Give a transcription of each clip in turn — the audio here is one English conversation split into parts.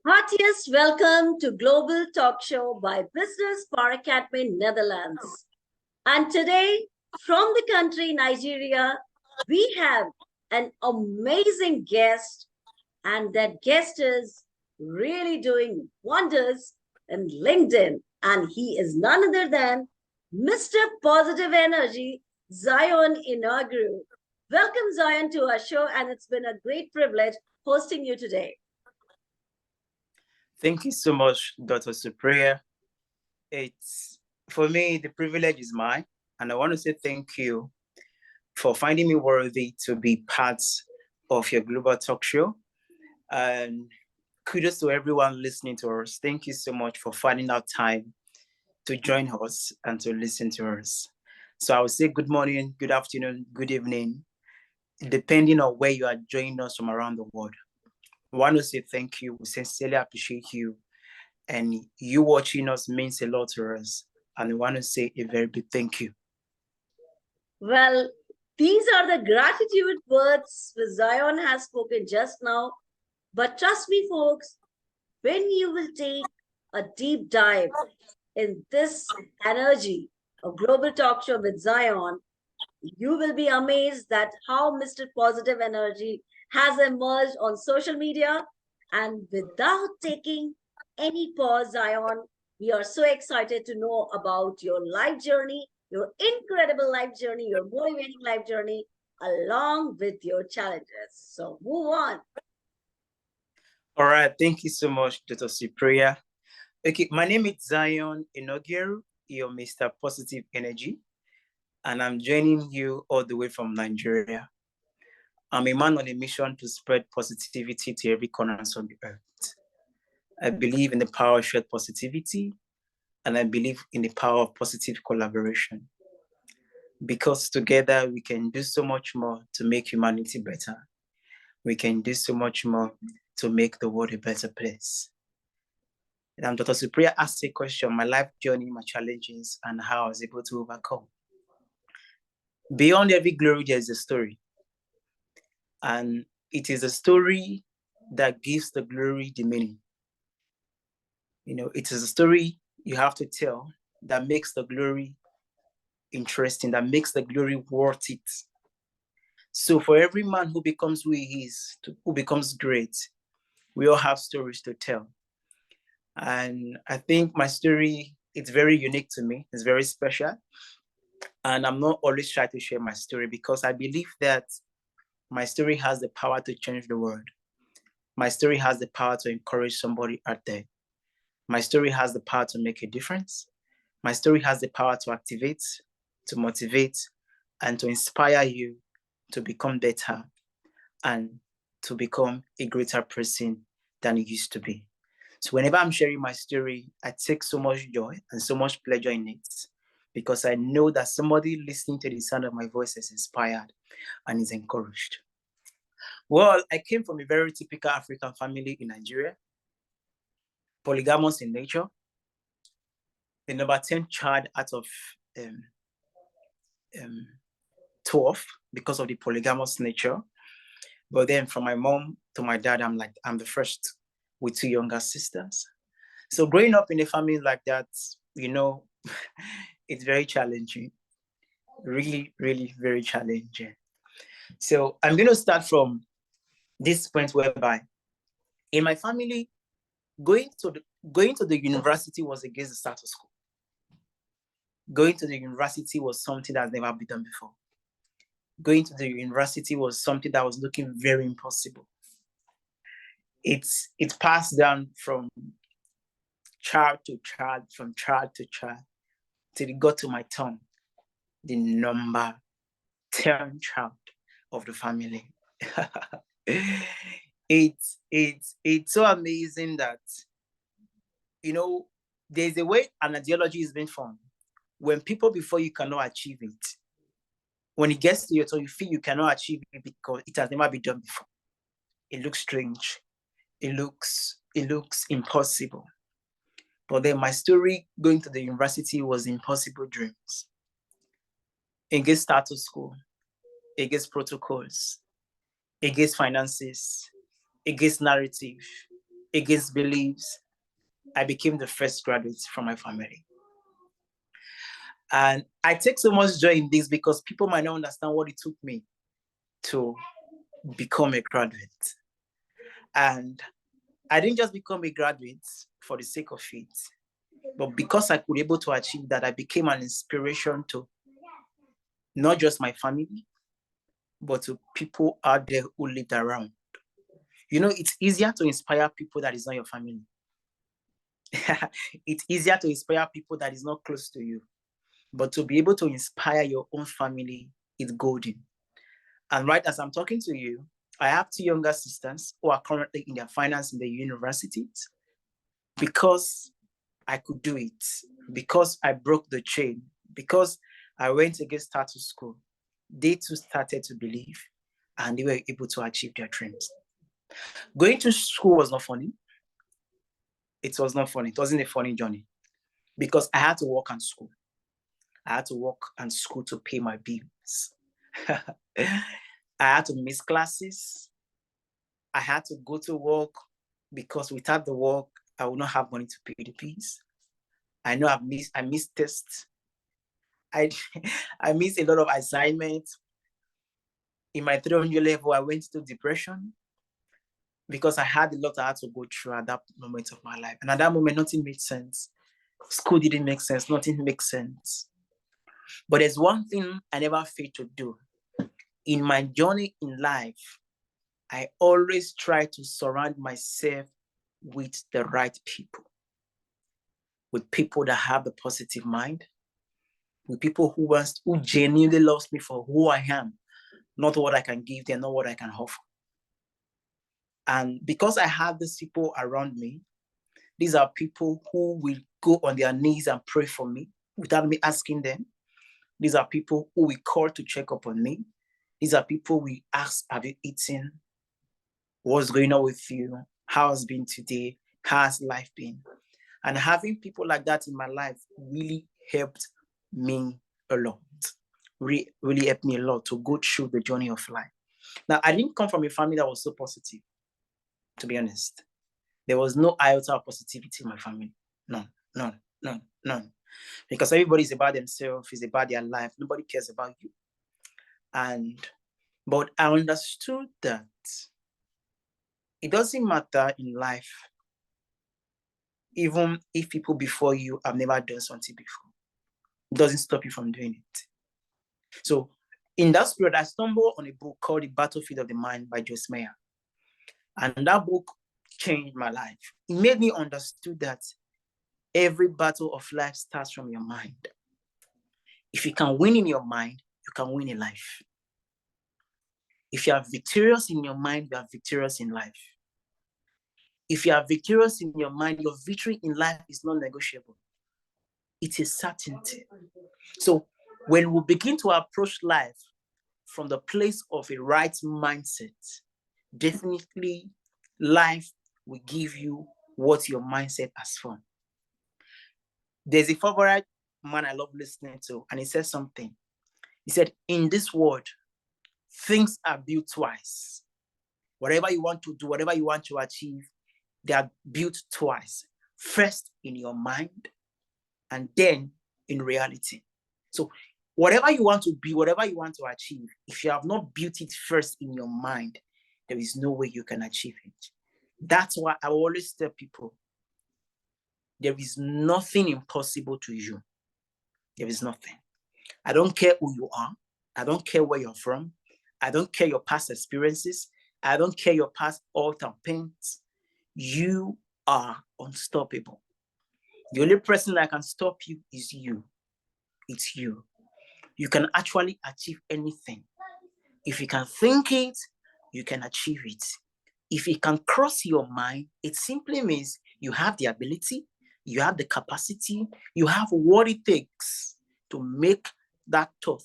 Heartiest welcome to Global Talk Show by Business Power Academy, Netherlands. And today, from the country Nigeria, we have an amazing guest, and that guest is really doing wonders in LinkedIn. And he is none other than Mr. Positive Energy, Zion Enogieru. Welcome, Zion, to our show, and it's been a great privilege hosting you today. Thank you so much, Dr. Supriya. For me, the privilege is mine, and I want to say thank you for finding me worthy to be part of your global talk show. And kudos to everyone listening to us. Thank you so much for finding out time to join us and to listen to us. So I would say good morning, good afternoon, good evening, depending on where you are joining us from around the world. I want to say thank you. We sincerely appreciate you. And you watching us means a lot to us. And we want to say a very big thank you. Well, these are the gratitude words which Zion has spoken just now. But trust me, folks, when you will take a deep dive in this energy of Global Talk Show with Zion, you will be amazed that how Mr. Positive Energy has emerged on social media. And without taking any pause, Zion, we are so excited to know about your life journey, your incredible life journey, your motivating life journey, along with your challenges. So move on. All right. Thank you so much, Dr. Supriya. Okay, my name is Zion Enogieru, your Mr. Positive Energy, and I'm joining you all the way from Nigeria. I'm a man on a mission to spread positivity to every corner of the earth. I believe in the power of shared positivity, and I believe in the power of positive collaboration. Because together we can do so much more to make humanity better. We can do so much more to make the world a better place. And Dr. Supriya asked a question, my life journey, my challenges, and how I was able to overcome. Beyond every glory, there is a story. And it is a story that gives the glory the meaning. You know, it is a story you have to tell that makes the glory interesting, that makes the glory worth it. So for every man who becomes who he is, who becomes great, we all have stories to tell. And I think my story, it's very unique to me. It's very special. And I'm not always shy to share my story because I believe that my story has the power to change the world. My story has the power to encourage somebody out there. My story has the power to make a difference. My story has the power to activate, to motivate, and to inspire you to become better and to become a greater person than you used to be. So whenever I'm sharing my story, I take so much joy and so much pleasure in it because I know that somebody listening to the sound of my voice is inspired and is encouraged. Well, I came from a very typical African family in Nigeria, polygamous in nature, the number 10 child out of 12 because of the polygamous nature. But then from my mom to my dad, I'm the first with 2 younger sisters. So growing up in a family like that, you know, it's very challenging. Really, really very challenging. So I'm going to start from this point whereby in my family, going to the university was against the status quo. Going to the university was something that's never been done before. Going to the university was something that was looking very impossible. It's passed down from child to child, from child to child, till it got to my turn, the number 10 child of the family. It's so amazing that, you know, there's a way an ideology is being formed. When people before you cannot achieve it, when it gets to your turn, you feel you cannot achieve it because it has never been done before. It looks strange. it looks impossible. But then my story going to the university was impossible dreams. Against status quo, against protocols, against finances, against narrative, against beliefs, I became the first graduate from my family. And I take so much joy in this because people might not understand what it took me to become a graduate. And I didn't just become a graduate for the sake of it, but because I could be able to achieve that, I became an inspiration to not just my family, but to people out there who lived around. You know, it's easier to inspire people that is not your family. It's easier to inspire people that is not close to you. But to be able to inspire your own family is golden. And right as I'm talking to you, I have 2 younger sisters who are currently in their finals in the universities because I could do it, because I broke the chain, because I went against status quo. They too started to believe and they were able to achieve their dreams. Going to school was not funny. It was not funny. It wasn't a funny journey because I had to work and school. I had to work and school to pay my bills. I had to miss classes. I had to go to work because without the work, I would not have money to pay the bills. I know I missed tests. I missed a lot of assignments. In my 300 level, I went into depression because I had a lot I had to go through at that moment of my life. And at that moment, nothing made sense. School didn't make sense. Nothing makes sense. But there's one thing I never failed to do. In my journey in life, I always try to surround myself with the right people, with people that have a positive mind, with people who genuinely loves me for who I am, not what I can give them, not what I can offer. And because I have these people around me, these are people who will go on their knees and pray for me without me asking them. These are people who will call to check up on me. These are people we ask, have you eaten? What's going on with you? How's been today? How's life been? And having people like that in my life really helped me a lot. Really helped me a lot to go through the journey of life. Now, I didn't come from a family that was so positive, to be honest. There was no iota of positivity in my family. None. Because everybody is about themselves, is about their life. Nobody cares about you. But I understood that it doesn't matter in life, even if people before you have never done something before. It doesn't stop you from doing it. So in that spirit, I stumbled on a book called The Battlefield of the Mind by Joyce Meyer. And that book changed my life. It made me understand that every battle of life starts from your mind. If you can win in your mind, you can win in life. If you are victorious in your mind, you are victorious in life. If you are victorious in your mind, your victory in life is not negotiable. It is certainty. So when we begin to approach life from the place of a right mindset, definitely life will give you what your mindset has for. There's a favorite man I love listening to, and he said something. He said, in this world, things are built twice. Whatever you want to do, whatever you want to achieve, they are built twice. First in your mind, and then in reality. So whatever you want to be, whatever you want to achieve, if you have not built it first in your mind, there is no way you can achieve it. That's why I always tell people, there is nothing impossible to you. There is nothing. I don't care who you are. I don't care where you're from. I don't care your past experiences. I don't care your past hurt and pains. You are unstoppable. The only person that can stop you is you. It's you. You can actually achieve anything. If you can think it, you can achieve it. If it can cross your mind, it simply means you have the ability, you have the capacity, you have what it takes to make that thought,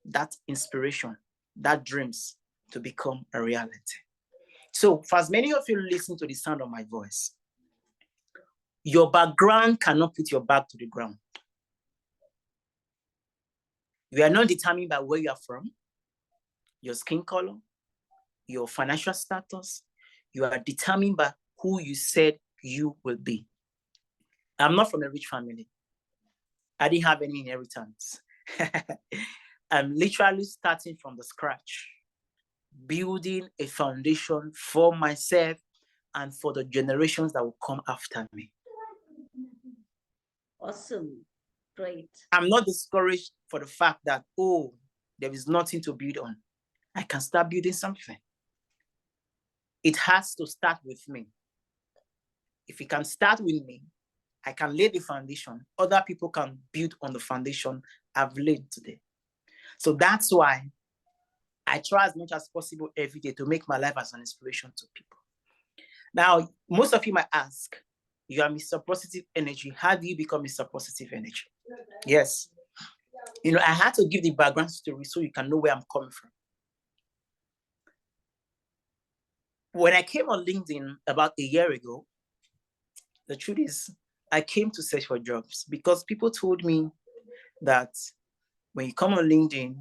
that inspiration, that dreams to become a reality. So for as many of you listen to the sound of my voice, your background cannot put your back to the ground. You are not determined by where you are from, your skin color, your financial status. You are determined by who you said you will be. I'm not from a rich family. I didn't have any inheritance. I'm literally starting from the scratch, building a foundation for myself and for the generations that will come after me. Awesome. Great. I'm not discouraged for the fact that, oh, there is nothing to build on. I can start building something. It has to start with me. If it can start with me, I can lay the foundation. Other people can build on the foundation I've laid today. So that's why I try as much as possible every day to make my life as an inspiration to people. Now, most of you might ask, you are Mr. Positive Energy. How do you become Mr. Positive Energy? Yes. You know, I had to give the background story so you can know where I'm coming from. When I came on LinkedIn about a year ago, the truth is, I came to search for jobs because people told me that when you come on LinkedIn,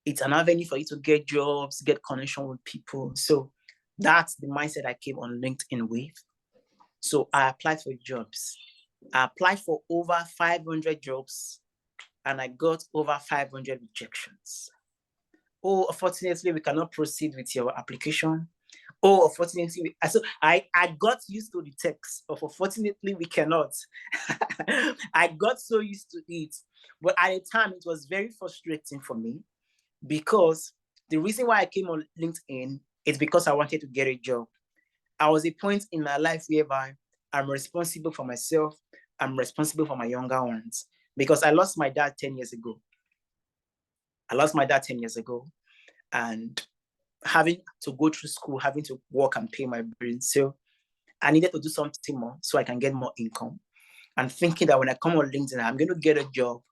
it's an avenue for you to get jobs, get connection with people. So that's the mindset I came on LinkedIn with. So I applied for jobs. I applied for over 500 jobs and I got over 500 rejections. Oh, unfortunately, we cannot proceed with your application. Oh, unfortunately, so I got used to the text of unfortunately, we cannot. I got so used to it. But at the time, it was very frustrating for me because the reason why I came on LinkedIn is because I wanted to get a job. I was a point in my life whereby I'm responsible for myself. I'm responsible for my younger ones because I lost my dad 10 years ago. And having to go through school, having to work and pay my bills. So I needed to do something more so I can get more income. And thinking that when I come on LinkedIn, I'm going to get a job.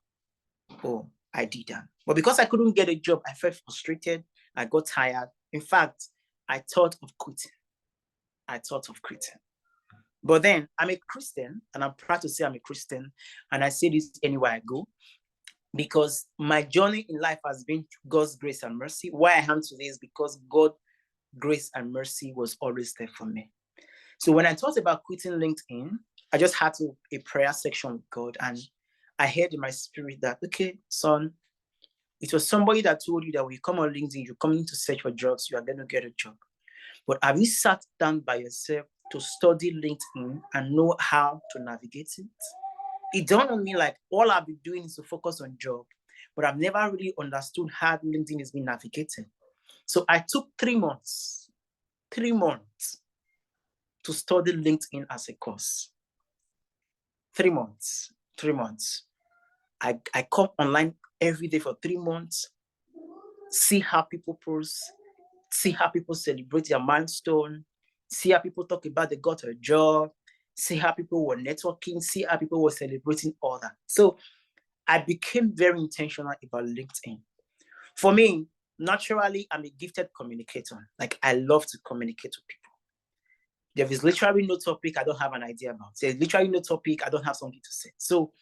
Oh, I did that. But because I couldn't get a job, I felt frustrated. I got tired. In fact, I thought of quitting. But then I'm a Christian, and I'm proud to say I'm a Christian. And I say this anywhere I go, because my journey in life has been God's grace and mercy. Why I am today is because God's grace and mercy was always there for me. So when I thought about quitting LinkedIn, I just had a prayer section with God, and I heard in my spirit that, okay, son, it was somebody that told you that when you come on LinkedIn, you're coming to search for jobs, you are going to get a job. But have you sat down by yourself to study LinkedIn and know how to navigate it? It dawned on me like all I've been doing is to focus on job, but I've never really understood how LinkedIn is being navigated. So I took 3 months to study LinkedIn as a course. 3 months. I come online every day for 3 months, see how people post, see how people celebrate their milestone, see how people talk about they got a job, see how people were networking, see how people were celebrating all that. So I became very intentional about LinkedIn. For me, naturally, I'm a gifted communicator. Like, I love to communicate with people. There is literally no topic I don't have an idea about. There's literally no topic I don't have something to say. So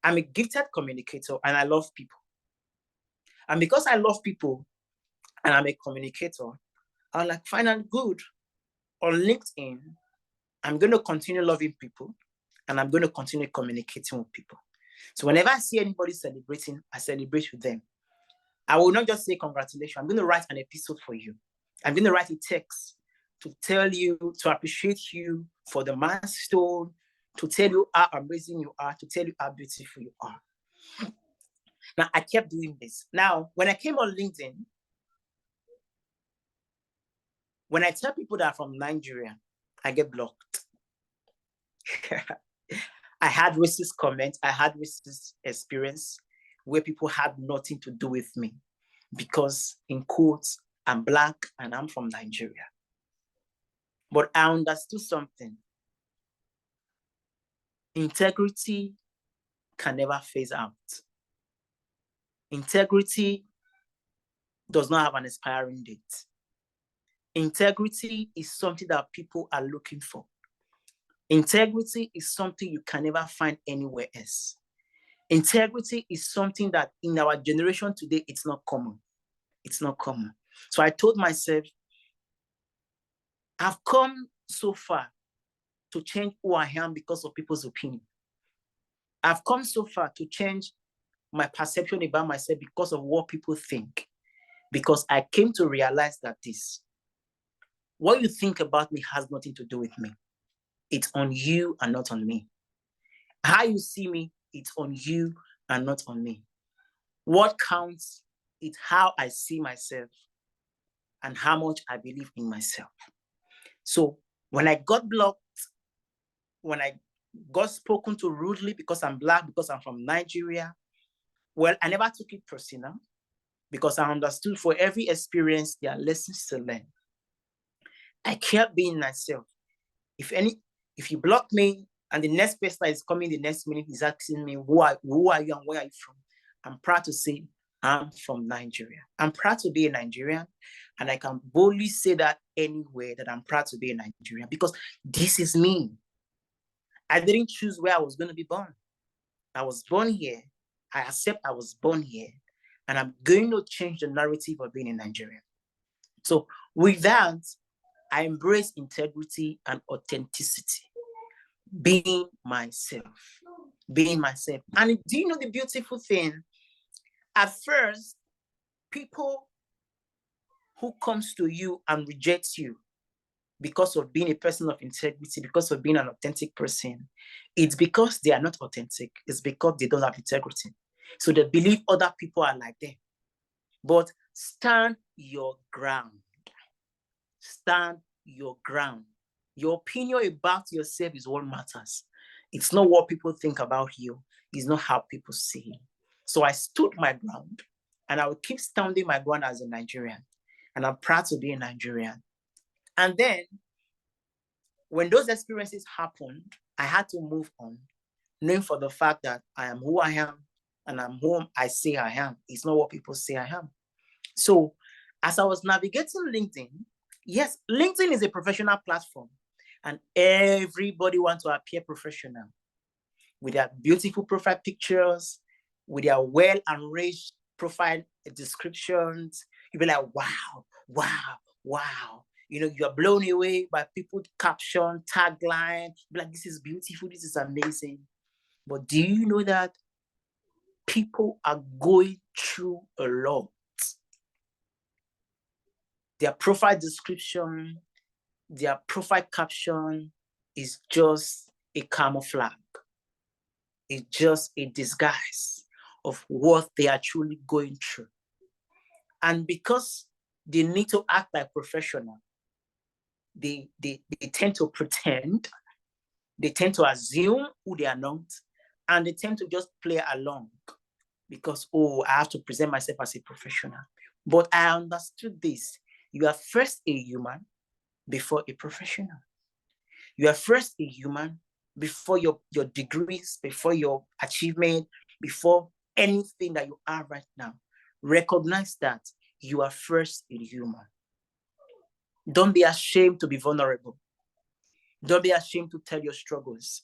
I'm a gifted communicator and I love people. And because I love people and I'm a communicator, I'm like, fine and good. On LinkedIn, I'm going to continue loving people and I'm going to continue communicating with people. So whenever I see anybody celebrating, I celebrate with them. I will not just say congratulations. I'm going to write an episode for you. I'm going to write a text to tell you, to appreciate you for the milestone, to tell you how amazing you are, to tell you how beautiful you are. Now, I kept doing this. Now, when I came on LinkedIn, when I tell people that I'm from Nigeria, I get blocked. I had racist comments. I had racist experience where people had nothing to do with me because, in quotes, I'm Black and I'm from Nigeria. But I understood something. Integrity can never phase out. Integrity does not have an expiring date. Integrity is something that people are looking for. Integrity is something you can never find anywhere else. Integrity is something that in our generation today, it's not common. It's not common. So I told myself, I've come so far to change who I am because of people's opinion. I've come so far to change my perception about myself because of what people think. Because I came to realize that what you think about me has nothing to do with me. It's on you and not on me. How you see me, it's on you and not on me. What counts is how I see myself and how much I believe in myself. So when I got blocked, when I got spoken to rudely because I'm Black, because I'm from Nigeria, well, I never took it personal because I understood for every experience, there are lessons to learn. I kept being myself. If you block me and the next person that is coming the next minute is asking me, who are you and where are you from? I'm proud to say, I'm from Nigeria. I'm proud to be a Nigerian, and I can boldly say that anywhere that I'm proud to be a Nigerian because this is me. I didn't choose where I was going to be born. I was born here. I accept I was born here, and I'm going to change the narrative of being a Nigerian. So with that, I embrace integrity and authenticity, being myself. And do you know the beautiful thing? At first, people who comes to you and rejects you because of being a person of integrity, because of being an authentic person, it's because they are not authentic. It's because they don't have integrity. So they believe other people are like them. But stand your ground. Stand your ground. Your opinion about yourself is what matters. It's not what people think about you. It's not how people see you. So I stood my ground, and I will keep standing my ground as a Nigerian. And I'm proud to be a Nigerian. And then when those experiences happened, I had to move on, knowing for the fact that I am who I am and I'm who I say I am. It's not what people say I am. So as I was navigating LinkedIn, yes, LinkedIn is a professional platform, and everybody wants to appear professional with their beautiful profile pictures, with their well-enriched profile descriptions. You'll be like, wow, wow, wow. You know, you're blown away by people's caption, tagline. You're like, this is beautiful, this is amazing. But do you know that people are going through a lot? Their profile description, their profile caption is just a camouflage. It's just a disguise of what they are truly going through. And because they need to act like professional, they tend to pretend, they tend to assume who they are not, and they tend to just play along because, oh, I have to present myself as a professional. But I understood this. You are first a human before a professional. You are first a human before your degrees, before your achievement, before anything that you are right now. Recognize that you are first a human. Don't be ashamed to be vulnerable. Don't be ashamed to tell your struggles.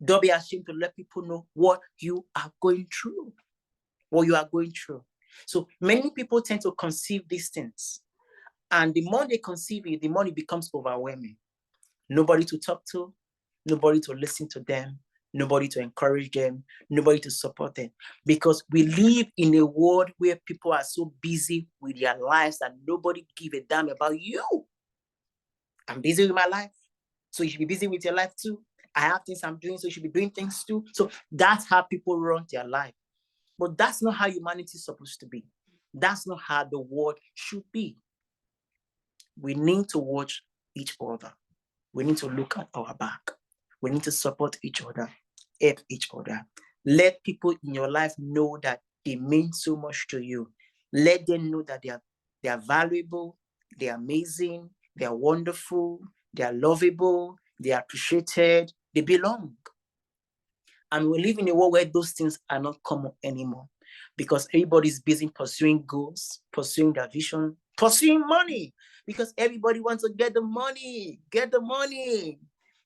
Don't be ashamed to let people know what you are going through. What you are going through. So many people tend to conceive these things. And the more they conceive it, the more it becomes overwhelming. Nobody to talk to, nobody to listen to them, nobody to encourage them, nobody to support them. Because we live in a world where people are so busy with their lives that nobody give a damn about you. I'm busy with my life, so you should be busy with your life too. I have things I'm doing, so you should be doing things too. So that's how people run their life. But that's not how humanity is supposed to be. That's not how the world should be. We need to watch each other. We need to look at our back. We need to support each other, help each other. Let people in your life know that they mean so much to you. Let them know that they are valuable, they are amazing, they are wonderful, they are lovable, they are appreciated, they belong. And we live in a world where those things are not common anymore because everybody's busy pursuing goals, pursuing their vision, pursuing money. because everybody wants to get the money.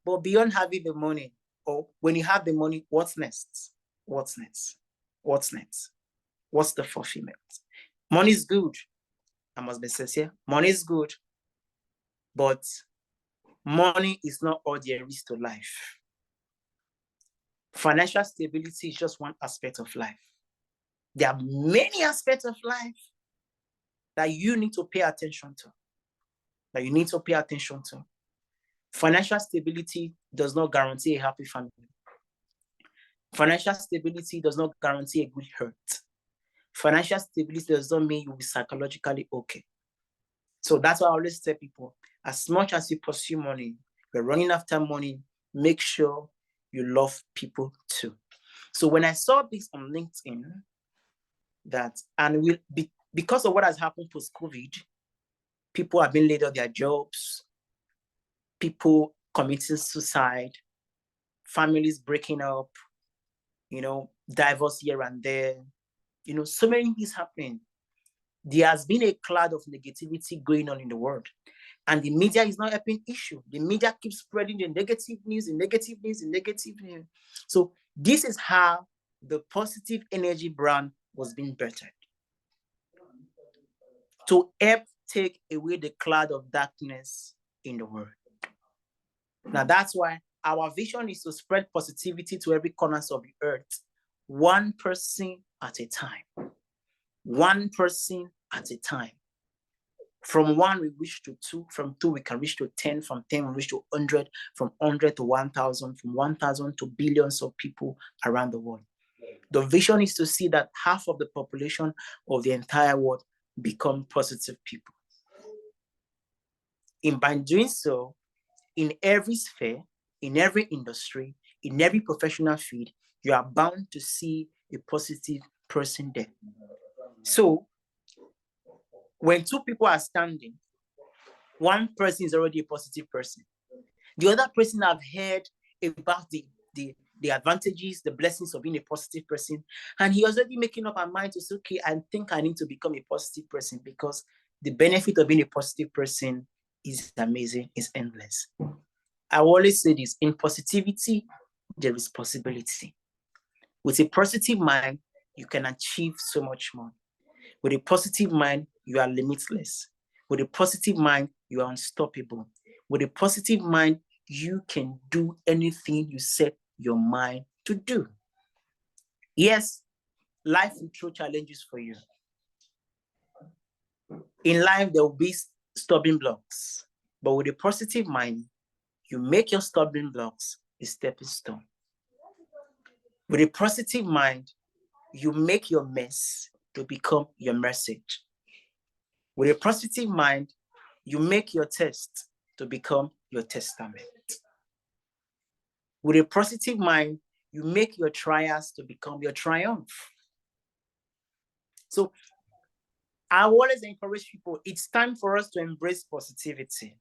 But beyond having the money, or when you have the money, what's next? What's next? What's next? What's the fulfillment? Money is good. I must be sincere. Money is good, but money is not all there is to life. Financial stability is just one aspect of life. There are many aspects of life that you need to pay attention to. Financial stability does not guarantee a happy family. Financial stability does not guarantee a good health. Financial stability does not mean you'll be psychologically okay. So that's why I always tell people, as much as you pursue money, you're running after money, make sure you love people too. So when I saw this on LinkedIn, because of what has happened post-COVID, people have been laid off their jobs, people committing suicide, families breaking up, divorce here and there, so many things happening. There has been a cloud of negativity going on in the world, and the media is not helping issue. The media keeps spreading the negative news. So this is how the positive energy brand was being bettered, to help take away the cloud of darkness in the world. Now that's why our vision is to spread positivity to every corner of the earth, one person at a time. One person at a time. From 1, we reach to 2. From 2, we can reach to 10. From 10, we reach to 100. From 100 to 1,000. From 1,000 to billions of people around the world. The vision is to see that half of the population of the entire world become positive people. And by doing so, in every sphere, in every industry, in every professional field, you are bound to see a positive person there. So when 2 people are standing, one person is already a positive person. The other person have heard about the advantages, the blessings of being a positive person, and he was already making up her mind to say, okay, I think I need to become a positive person, because the benefit of being a positive person is amazing, is endless. I always say this: in positivity, there is possibility. With a positive mind, you can achieve so much more. With a positive mind, you are limitless. With a positive mind, you are unstoppable. With a positive mind, you can do anything you set your mind to do. Yes, life will throw challenges for you. In life, there will be stumbling blocks. But with a positive mind, you make your stumbling blocks a stepping stone. With a positive mind, you make your mess to become your message. With a positive mind, you make your test to become your testament. With a positive mind, you make your trials to become your triumph. So I always encourage people, it's time for us to embrace positivity.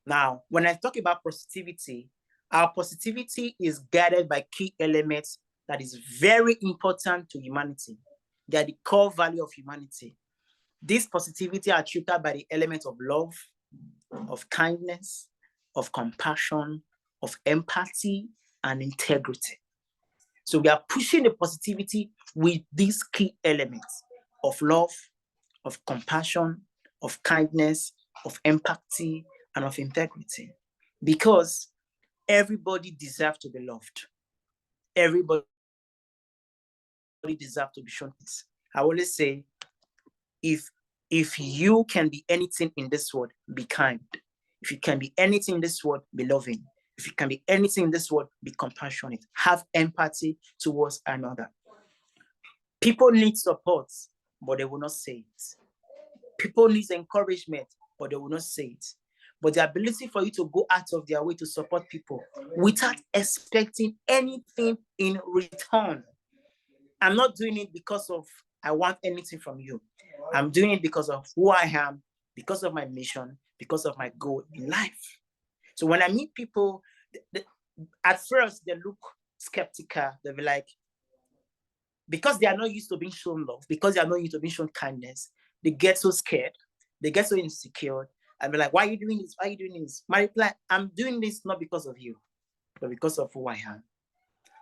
Now, when I talk about positivity, our positivity is guided by key elements that is very important to humanity. They are the core value of humanity. This positivity are treated by the elements of love, of kindness, of compassion, of empathy, and integrity. So we are pushing the positivity with these key elements of love, of compassion, of kindness, of empathy, and of integrity. Because everybody deserves to be loved. Everybody deserves to be shown this. I always say, if you can be anything in this world, be kind. If you can be anything in this world, be loving. If you can be anything in this world, be compassionate. Have empathy towards another. People need support, but they will not say it. People need encouragement, but they will not say it. But the ability for you to go out of their way to support people without expecting anything in return. I'm not doing it because of I want anything from you. I'm doing it because of who I am, because of my mission, because of my goal in life. So when I meet people, at first they look skeptical. They'll be like, because they are not used to being shown love, because they are not used to being shown kindness, they get so scared. They get so insecure and be like, why are you doing this? Why are you doing this? My reply, I'm doing this not because of you, but because of who I am.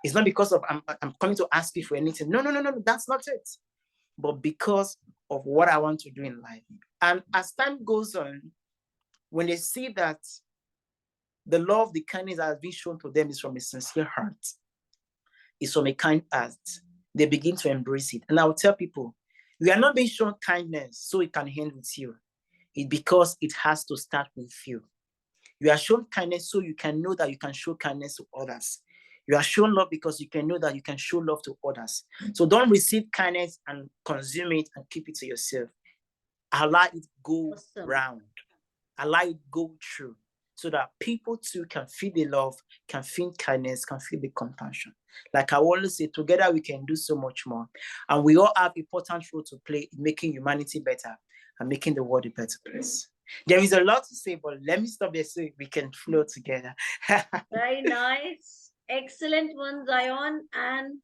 It's not because of I'm coming to ask you for anything. No, no, no, no, that's not it. But because of what I want to do in life. And as time goes on, when they see that the love, the kindness that has been shown to them is from a sincere heart, is from a kind heart, they begin to embrace it. And I will tell people, we are not being shown kindness so it can end with you. It's because it has to start with you. You are shown kindness so you can know that you can show kindness to others. You are shown love because you can know that you can show love to others. So don't receive kindness and consume it and keep it to yourself. Allow it go round. Allow it go through so that people too can feel the love, can feel kindness, can feel the compassion. Like I always say, together we can do so much more. And we all have important role to play in making humanity better and making the world a better place. There is a lot to say, but let me stop there so we can flow together. Very nice. Excellent one, Zion. And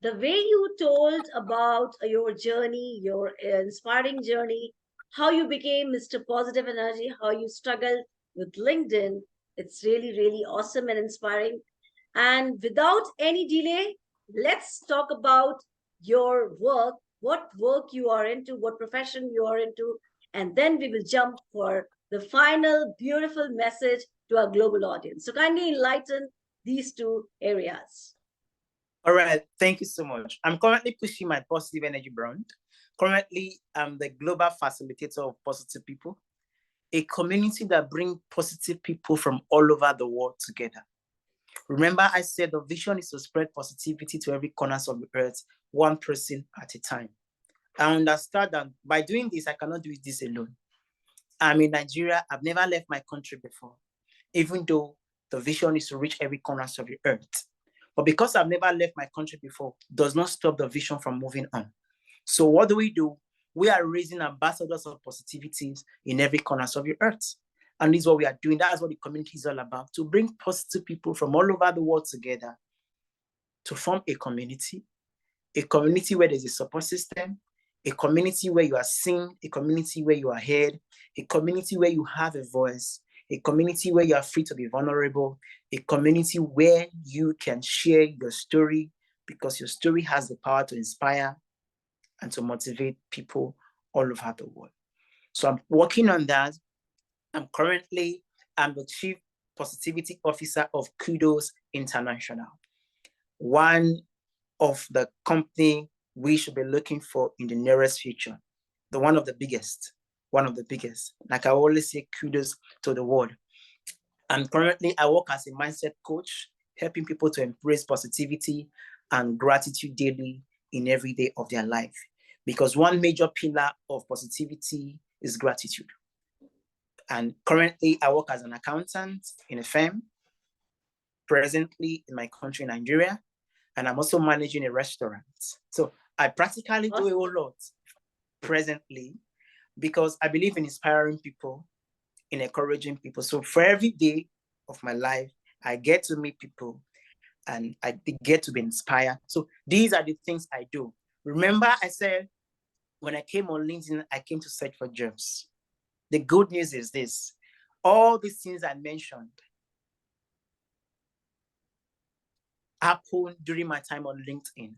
the way you told about your journey, your inspiring journey, how you became Mr. Positive Energy, how you struggled with LinkedIn, it's really, really awesome and inspiring. And without any delay, let's talk about your work, what work you are into, what profession you are into, and then we will jump for the final beautiful message to our global audience. So kindly enlighten these two areas. All right, thank you so much. I'm currently pushing my positive energy brand. Currently, I'm the global facilitator of positive people, a community that brings positive people from all over the world together. Remember, I said the vision is to spread positivity to every corner of the earth, one person at a time. I understand that by doing this, I cannot do this alone. I'm in Nigeria. I've never left my country before, even though the vision is to reach every corner of the earth. But because I've never left my country before, does not stop the vision from moving on. So what do? We are raising ambassadors of positivity in every corner of the earth. And this is what we are doing. That's what the community is all about, to bring positive people from all over the world together to form a community where there's a support system, a community where you are seen, a community where you are heard, a community where you have a voice, a community where you are free to be vulnerable, a community where you can share your story because your story has the power to inspire and to motivate people all over the world. So I'm working on that. I'm the Chief Positivity Officer of Kudos International, one of the company we should be looking for in the nearest future. One of the biggest. Like I always say, kudos to the world. And currently I work as a mindset coach, helping people to embrace positivity and gratitude daily in every day of their life. Because one major pillar of positivity is gratitude. And currently I work as an accountant in a firm, presently in my country, Nigeria. And I'm also managing a restaurant. So I practically do a whole lot presently because I believe in inspiring people, in encouraging people. So for every day of my life, I get to meet people and I get to be inspired. So these are the things I do. Remember, I said when I came on LinkedIn, I came to search for jobs. The good news is this: all these things I mentioned happened during my time on LinkedIn.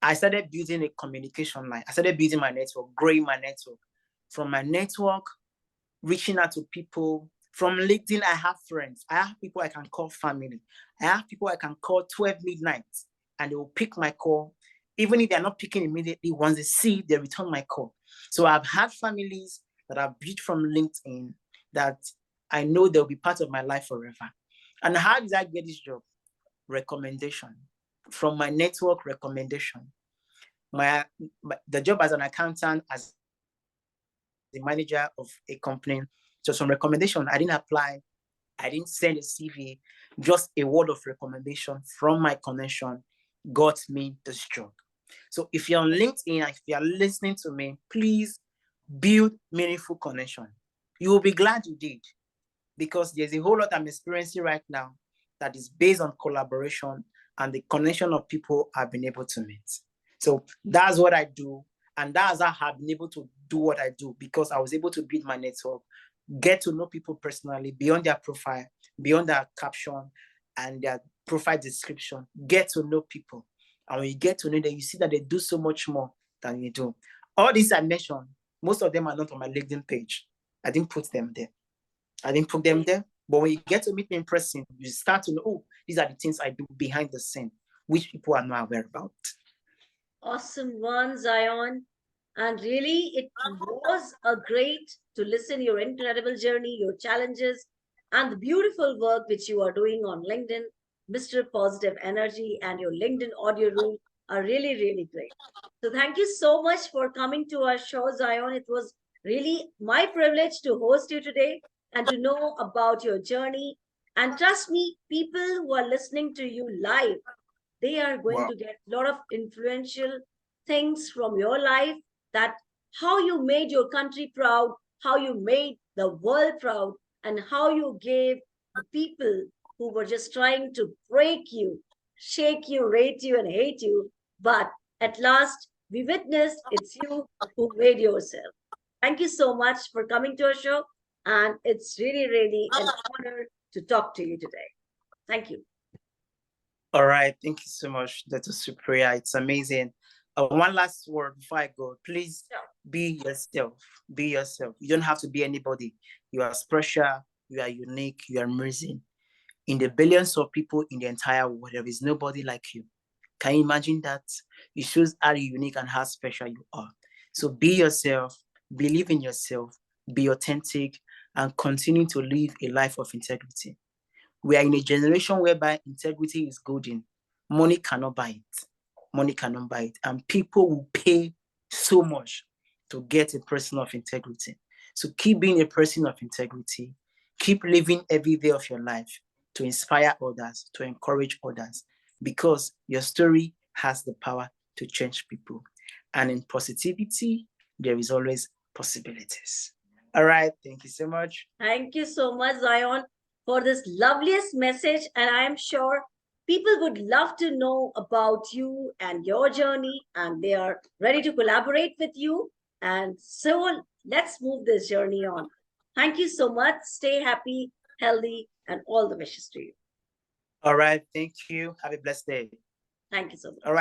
I started building a communication line. I started building my network, growing my network. From my network, reaching out to people. From LinkedIn, I have friends. I have people I can call family. I have people I can call 12 midnight and they will pick my call. Even if they're not picking immediately, once they see, they return my call. So I've had families that I've built from LinkedIn that I know they'll be part of my life forever. And how did I get this job? Recommendation. From my network, recommendation. The job as an accountant, as the manager of a company, just some recommendation. I didn't apply. I didn't send a CV. Just a word of recommendation from my connection got me this job. So if you're on LinkedIn, if you're listening to me, please build meaningful connection. You will be glad you did, because there's a whole lot I'm experiencing right now that is based on collaboration and the connection of people I've been able to meet. So that's what I do. And that's how I've been able to do what I do because I was able to build my network, get to know people personally beyond their profile, beyond their caption and their profile description. Get to know people. And when you get to know them, you see that they do so much more than you do. All these I mentioned, most of them are not on my LinkedIn page. I didn't put them there. But when you get to meet me in person, you start to know, oh, these are the things I do behind the scene, which people are not aware about. Awesome one, Zion. And really, it was a great to listen your incredible journey, your challenges, and the beautiful work which you are doing on LinkedIn. Mr. Positive Energy and your LinkedIn audio room are really, really great. So thank you so much for coming to our show, Zion. It was really my privilege to host you today and to know about your journey. And trust me, people who are listening to you live, they are going Wow. to get a lot of influential things from your life, that how you made your country proud, how you made the world proud, and how you gave the people who were just trying to break you, shake you, rate you, and hate you. But at last, we witnessed it's you who made yourself. Thank you so much for coming to our show. And it's really, really an honor to talk to you today. Thank you. All right. Thank you so much, Dr. Supriya. It's amazing. One last word before I go. Please be yourself. Be yourself. You don't have to be anybody. You are special. You are unique. You are amazing. In the billions of people in the entire world, there is nobody like you. Can you imagine that? It shows how unique and how special you are. So be yourself. Believe in yourself. Be authentic and continue to live a life of integrity. We are in a generation whereby integrity is golden. Money cannot buy it. Money cannot buy it. And people will pay so much to get a person of integrity. So keep being a person of integrity. Keep living every day of your life to inspire others, to encourage others, because your story has the power to change people. And in positivity, there is always possibilities. All right. Thank you so much. Thank you so much, Zion, for this loveliest message. And I am sure people would love to know about you and your journey, and they are ready to collaborate with you. And so let's move this journey on. Thank you so much. Stay happy, healthy, and all the wishes to you. All right. Thank you. Have a blessed day. Thank you so much. All right.